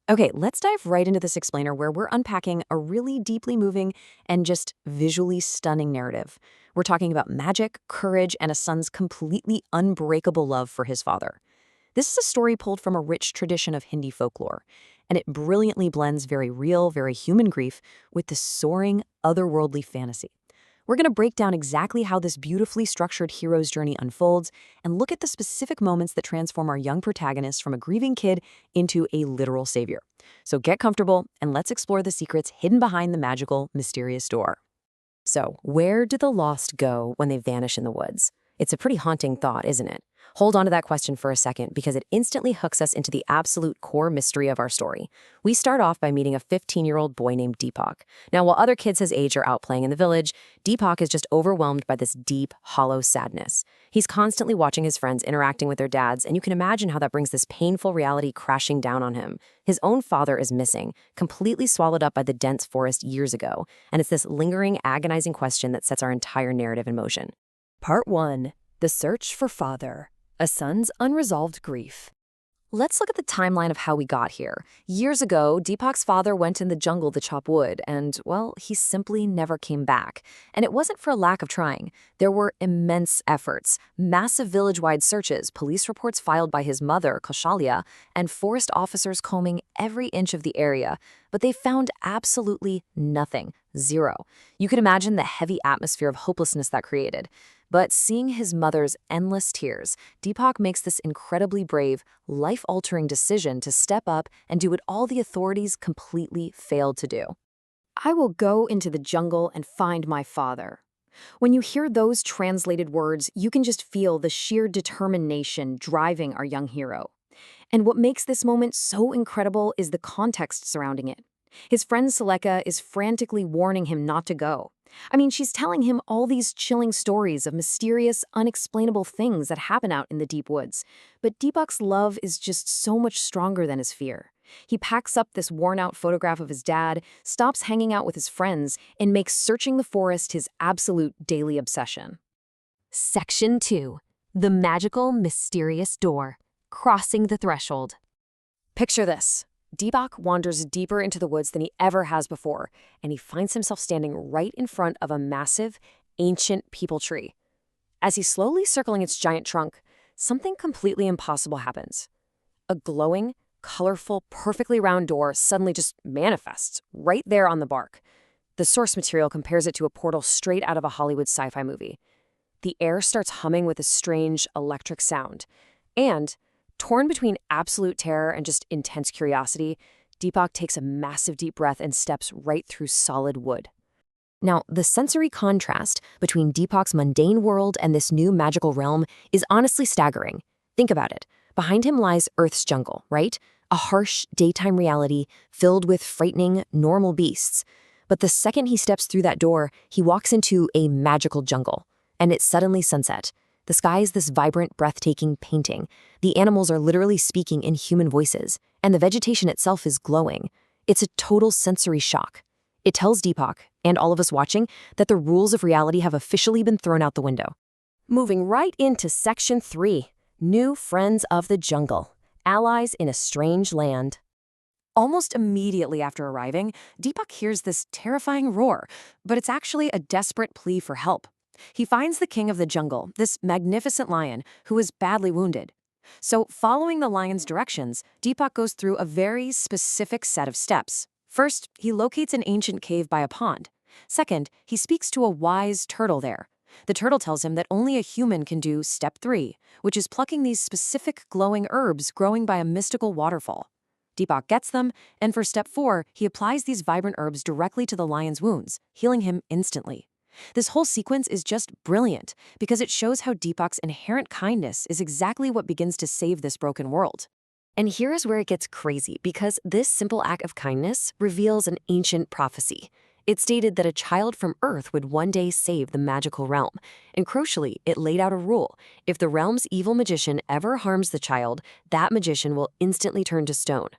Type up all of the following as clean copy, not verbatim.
Okay, let's dive right into this explainer where we're unpacking a really deeply moving and just visually stunning narrative. We're talking about magic, courage, and a son's completely unbreakable love for his father. This is a story pulled from a rich tradition of Hindi folklore, and it brilliantly blends very real, very human grief with this soaring, otherworldly fantasy. We're going to break down exactly how this beautifully structured hero's journey unfolds and look at the specific moments that transform our young protagonist from a grieving kid into a literal savior. So get comfortable and let's explore the secrets hidden behind the magical, mysterious door. So, where do the lost go when they vanish in the woods? It's a pretty haunting thought, isn't it? Hold on to that question for a second because it instantly hooks us into the absolute core mystery of our story. We start off by meeting a 15-year-old boy named Deepak. Now, while other kids his age are out playing in the village, Deepak is just overwhelmed by this deep, hollow sadness. He's constantly watching his friends interacting with their dads, and you can imagine how that brings this painful reality crashing down on him. His own father is missing, completely swallowed up by the dense forest years ago, and it's this lingering, agonizing question that sets our entire narrative in motion. Part 1. The Search for Father. A Son's Unresolved Grief. Let's look at the timeline of how we got here. Years ago, Deepak's father went in the jungle to chop wood, and, well, he simply never came back. And it wasn't for a lack of trying. There were immense efforts, massive village-wide searches, police reports filed by his mother, Kaushalya, and forest officers combing every inch of the area. But they found absolutely nothing. Zero. You can imagine the heavy atmosphere of hopelessness that created. But seeing his mother's endless tears, Deepak makes this incredibly brave, life-altering decision to step up and do what all the authorities completely failed to do. I will go into the jungle and find my father. When you hear those translated words, you can just feel the sheer determination driving our young hero. And what makes this moment so incredible is the context surrounding it. His friend Seleka is frantically warning him not to go. I mean, she's telling him all these chilling stories of mysterious, unexplainable things that happen out in the deep woods. But Deepak's love is just so much stronger than his fear. He packs up this worn-out photograph of his dad, stops hanging out with his friends, and makes searching the forest his absolute daily obsession. Section 2. The Magical, Mysterious Door. Crossing the Threshold. Picture this. Deepak wanders deeper into the woods than he ever has before, and he finds himself standing right in front of a massive, ancient peepal tree. As he's slowly circling its giant trunk, something completely impossible happens. A glowing, colorful, perfectly round door suddenly just manifests right there on the bark. The source material compares it to a portal straight out of a Hollywood sci-fi movie. The air starts humming with a strange, electric sound, and torn between absolute terror and just intense curiosity, Deepak takes a massive deep breath and steps right through solid wood. Now, the sensory contrast between Deepak's mundane world and this new magical realm is honestly staggering. Think about it. Behind him lies Earth's jungle, right? A harsh, daytime reality filled with frightening, normal beasts. But the second he steps through that door, he walks into a magical jungle, and it's suddenly sunset. The sky is this vibrant, breathtaking painting. The animals are literally speaking in human voices, and the vegetation itself is glowing. It's a total sensory shock. It tells Deepak, and all of us watching, that the rules of reality have officially been thrown out the window. Moving right into Section 3, New Friends of the Jungle, Allies in a Strange Land. Almost immediately after arriving, Deepak hears this terrifying roar, but it's actually a desperate plea for help. He finds the king of the jungle, this magnificent lion, who is badly wounded. So, following the lion's directions, Deepak goes through a very specific set of steps. First, he locates an ancient cave by a pond. Second, he speaks to a wise turtle there. The turtle tells him that only a human can do step 3, which is plucking these specific glowing herbs growing by a mystical waterfall. Deepak gets them, and for step 4, he applies these vibrant herbs directly to the lion's wounds, healing him instantly. This whole sequence is just brilliant because it shows how Deepak's inherent kindness is exactly what begins to save this broken world. And here is where it gets crazy because this simple act of kindness reveals an ancient prophecy. It stated that a child from Earth would one day save the magical realm. And crucially, it laid out a rule. If the realm's evil magician ever harms the child, that magician will instantly turn to stone.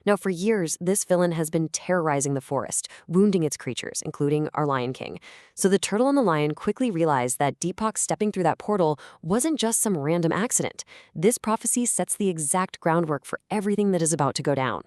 Now, for years, this villain has been terrorizing the forest, wounding its creatures, including our Lion King. So the turtle and the lion quickly realized that Deepak stepping through that portal wasn't just some random accident. This prophecy sets the exact groundwork for everything that is about to go down.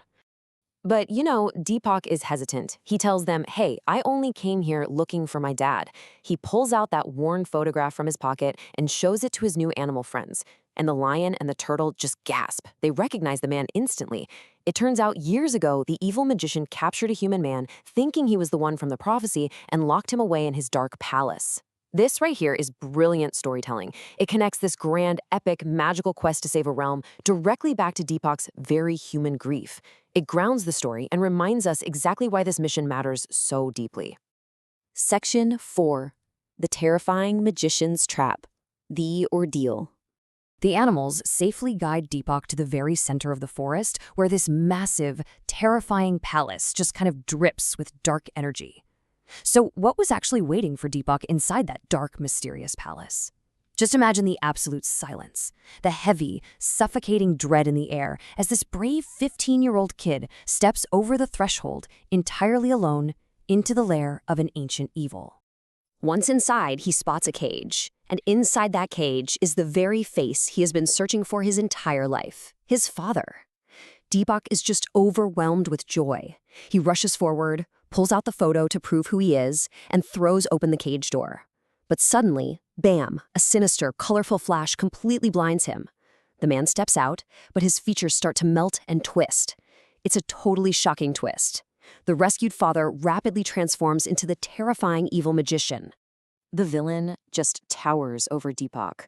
But, Deepak is hesitant. He tells them, hey, I only came here looking for my dad. He pulls out that worn photograph from his pocket and shows it to his new animal friends. And the lion and the turtle just gasp. They recognize the man instantly. It turns out years ago, the evil magician captured a human man, thinking he was the one from the prophecy, and locked him away in his dark palace. This right here is brilliant storytelling. It connects this grand, epic, magical quest to save a realm directly back to Deepak's very human grief. It grounds the story and reminds us exactly why this mission matters so deeply. Section 4. The Terrifying Magician's Trap. The Ordeal. The animals safely guide Deepak to the very center of the forest, where this massive, terrifying palace just kind of drips with dark energy. So what was actually waiting for Deepak inside that dark, mysterious palace? Just imagine the absolute silence, the heavy, suffocating dread in the air as this brave 15-year-old kid steps over the threshold, entirely alone, into the lair of an ancient evil. Once inside, he spots a cage, and inside that cage is the very face he has been searching for his entire life, his father. Deepak is just overwhelmed with joy. He rushes forward, pulls out the photo to prove who he is, and throws open the cage door. But suddenly, bam, a sinister, colorful flash completely blinds him. The man steps out, but his features start to melt and twist. It's a totally shocking twist. The rescued father rapidly transforms into the terrifying evil magician. The villain just towers over Deepak.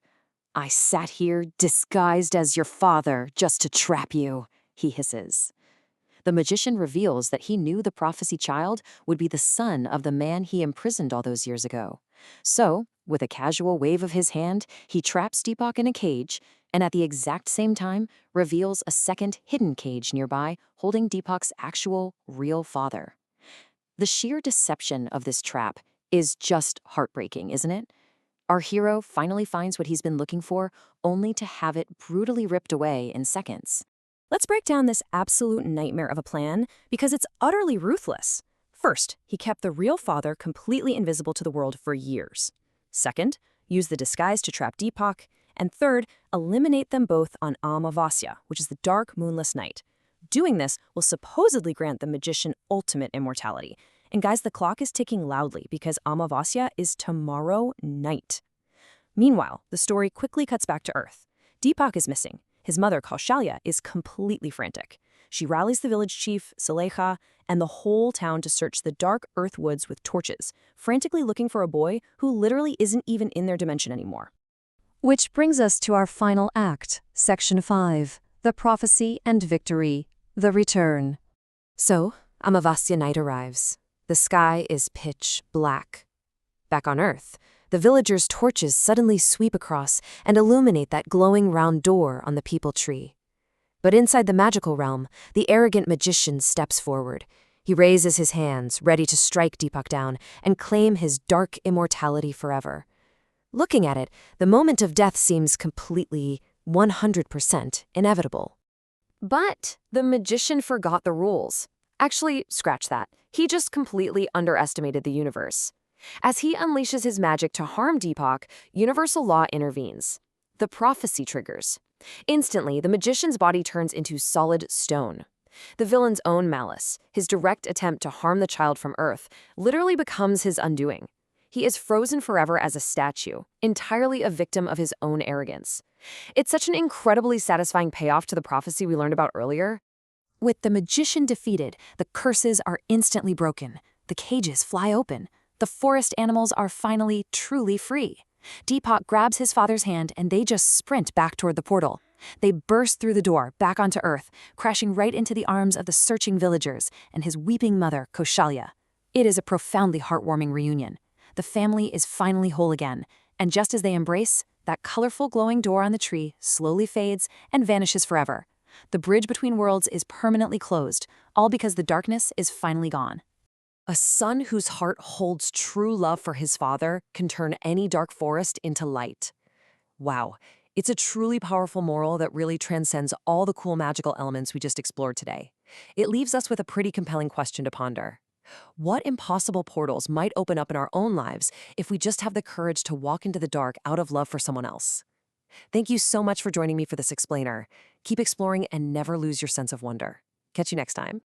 I sat here disguised as your father just to trap you, he hisses. The magician reveals that he knew the prophecy child would be the son of the man he imprisoned all those years ago. So, with a casual wave of his hand, he traps Deepak in a cage, and at the exact same time reveals a second hidden cage nearby holding Deepak's actual, real father. The sheer deception of this trap is just heartbreaking, isn't it? Our hero finally finds what he's been looking for, only to have it brutally ripped away in seconds. Let's break down this absolute nightmare of a plan because it's utterly ruthless. First, he kept the real father completely invisible to the world for years. Second, use the disguise to trap Deepak. And third, eliminate them both on Amavasya, which is the dark, moonless night. Doing this will supposedly grant the magician ultimate immortality. And guys, the clock is ticking loudly because Amavasya is tomorrow night. Meanwhile, the story quickly cuts back to Earth. Deepak is missing. His mother, Kaushalya, is completely frantic. She rallies the village chief, Saleha, and the whole town to search the dark earth woods with torches, frantically looking for a boy who literally isn't even in their dimension anymore. Which brings us to our final act, Section 5, The Prophecy and Victory, The Return. So, Amavasya night arrives. The sky is pitch black. Back on Earth, the villagers' torches suddenly sweep across and illuminate that glowing round door on the Peepal Tree. But inside the magical realm, the arrogant magician steps forward. He raises his hands, ready to strike Deepak down and claim his dark immortality forever. Looking at it, the moment of death seems completely, 100% inevitable. But the magician forgot the rules. Actually, scratch that. He just completely underestimated the universe. As he unleashes his magic to harm Deepak, universal law intervenes. The prophecy triggers. Instantly, the magician's body turns into solid stone. The villain's own malice, his direct attempt to harm the child from Earth, literally becomes his undoing. He is frozen forever as a statue, entirely a victim of his own arrogance. It's such an incredibly satisfying payoff to the prophecy we learned about earlier. With the magician defeated, the curses are instantly broken. The cages fly open. The forest animals are finally truly free. Deepak grabs his father's hand and they just sprint back toward the portal. They burst through the door, back onto Earth, crashing right into the arms of the searching villagers and his weeping mother, Kaushalya. It is a profoundly heartwarming reunion. The family is finally whole again, and just as they embrace, that colorful glowing door on the tree slowly fades and vanishes forever. The bridge between worlds is permanently closed, all because the darkness is finally gone. A son whose heart holds true love for his father can turn any dark forest into light. Wow, it's a truly powerful moral that really transcends all the cool magical elements we just explored today. It leaves us with a pretty compelling question to ponder. What impossible portals might open up in our own lives if we just have the courage to walk into the dark out of love for someone else? Thank you so much for joining me for this explainer. Keep exploring and never lose your sense of wonder. Catch you next time.